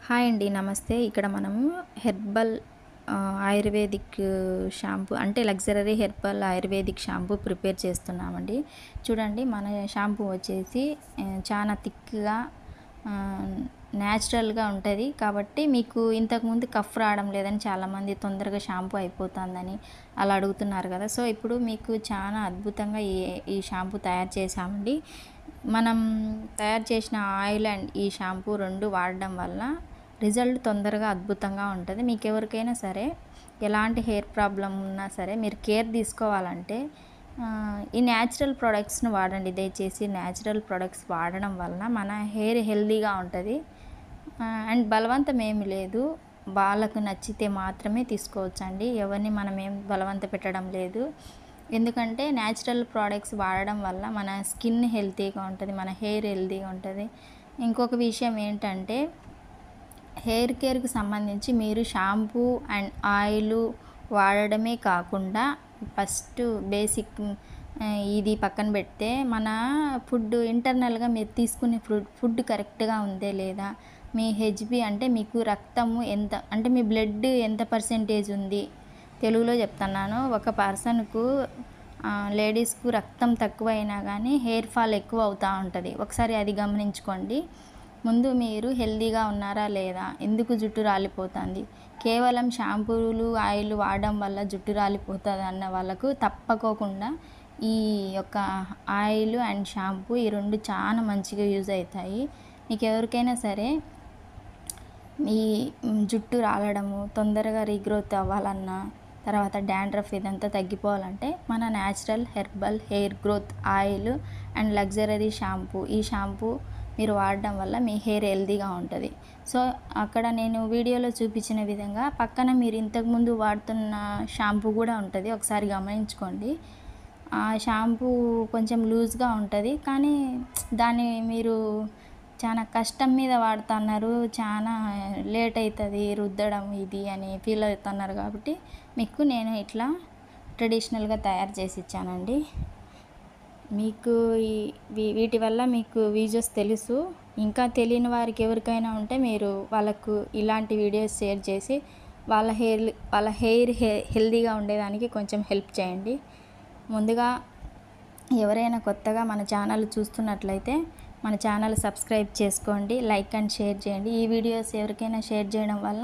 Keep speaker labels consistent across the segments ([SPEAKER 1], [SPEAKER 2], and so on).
[SPEAKER 1] Hi అండి. నమస్తే. ఇక్కడ మనము హెర్బల్ ఆయుర్వేదిక్ షాంపూ అంటే luxury herbal ayurvedic shampoo prepare చేస్తున్నామండి. చూడండి మన షాంపూ వచ్చేసి చాలా థిక్‌గా న్యాచురల్‌గా ఉంటది. కాబట్టి మీకు ఇంతకుముందు కఫ్ రావడం లేదని చాలామంది తొందరగా షాంపూ అయిపోతుందని అలా అడుగుతున్నారు కదా! సో, ఇప్పుడు మీకు చాలా అద్భుతంగా ఈ షాంపూ తయారు చేశామండి. మనం తయారు చేసిన ఆయిల్ అండ్ ఈ షాంపూ 2 వాడడం వల్ల రిజల్ట్ తొందరగా అద్భుతంగా ఉంటుంది. మీకు ఎవరికైనా సరే ఎలాంటి హెయిర్ ప్రాబ్లమ్ ఉన్నా సరే మీరు కేర్ తీసుకోవాలంటే ఈ న్యాచురల్ ప్రొడక్ట్స్ని వాడండి. దయచేసి న్యాచురల్ ప్రొడక్ట్స్ వాడడం వలన మన హెయిర్ హెల్తీగా ఉంటుంది. అండ్ బలవంతం ఏమి లేదు, వాళ్ళకు నచ్చితే మాత్రమే తీసుకోవచ్చండి. ఎవరిని మనం ఏం బలవంత పెట్టడం లేదు. ఎందుకంటే న్యాచురల్ ప్రోడక్ట్స్ వాడడం వల్ల మన స్కిన్ హెల్తీగా ఉంటుంది, మన హెయిర్ హెల్తీగా ఉంటుంది. ఇంకొక విషయం ఏంటంటే హెయిర్ కేర్కి సంబంధించి మీరు షాంపూ అండ్ ఆయిల్ వాడడమే కాకుండా ఫస్ట్ బేసిక్ ఇది పక్కన పెడితే మన ఫుడ్ ఇంటర్నల్గా మీరు తీసుకునే ఫుడ్ కరెక్ట్గా ఉందే లేదా, మీ హెచ్బి అంటే మీకు రక్తము ఎంత అంటే మీ బ్లడ్ ఎంత పర్సెంటేజ్ ఉంది, తెలుగులో చెప్తున్నాను. ఒక పర్సన్కు లేడీస్కు రక్తం తక్కువ అయినా కానీ హెయిర్ ఫాల్ ఎక్కువ అవుతూ ఉంటుంది. ఒకసారి అది గమనించుకోండి. ముందు మీరు హెల్తీగా ఉన్నారా లేదా, ఎందుకు జుట్టు రాలిపోతుంది, కేవలం షాంపూలు ఆయిల్ వాడడం వల్ల జుట్టు రాలిపోతుంది అన్న వాళ్ళకు తప్పకోకుండా ఈ యొక్క ఆయిల్ అండ్ షాంపూ ఈ 2 చాలా మంచిగా యూజ్ అవుతాయి. మీకు ఎవరికైనా సరే ఈ జుట్టు రాలడము తొందరగా రీగ్రోత్ అవ్వాలన్నా, తర్వాత డాండ్రఫ్ ఇదంతా తగ్గిపోవాలంటే మన natural herbal hair growth oil and luxury shampoo ఈ షాంపూ మీరు వాడడం వల్ల మీ హెయిర్ హెల్తీగా ఉంటుంది. సో, అక్కడ నేను వీడియోలో చూపించిన విధంగా పక్కన మీరు ఇంతకుముందు వాడుతున్న షాంపూ కూడా ఉంటుంది. ఒకసారి గమనించుకోండి. ఆ షాంపూ కొంచెం లూజ్గా ఉంటుంది, కానీ దాన్ని మీరు చాలా కష్టం మీద వాడుతున్నారు, చాలా లేట్ అవుతుంది రుద్దడం ఇది అని ఫీల్ అవుతున్నారు. కాబట్టి మీకు నేను ఇట్లా ట్రెడిషనల్గా తయారు చేసి ఇచ్చానండి. మీకు వీటి వల్ల మీకు యూజెస్ తెలుసు. ఇంకా తెలియని వారికి ఎవరికైనా ఉంటే మీరు వాళ్ళకు ఇలాంటి వీడియోస్ షేర్ చేసి వాళ్ళ హెయిర్ హెల్తీగా ఉండేదానికి కొంచెం హెల్ప్ చేయండి. ముందుగా ఎవరైనా కొత్తగా మన ఛానల్ చూస్తున్నట్లయితే మన ఛానల్ సబ్స్క్రైబ్ చేసుకోండి, లైక్ అండ్ షేర్ చేయండి. ఈ వీడియోస్ ఎవరికైనా షేర్ చేయడం వల్ల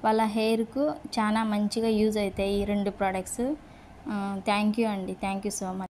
[SPEAKER 1] వాళ్ళ హెయిర్కు చాలా మంచిగా యూజ్ అవుతాయి ఈ 2 ప్రోడక్ట్స్. థ్యాంక్ యూ అండి. Thank you so much.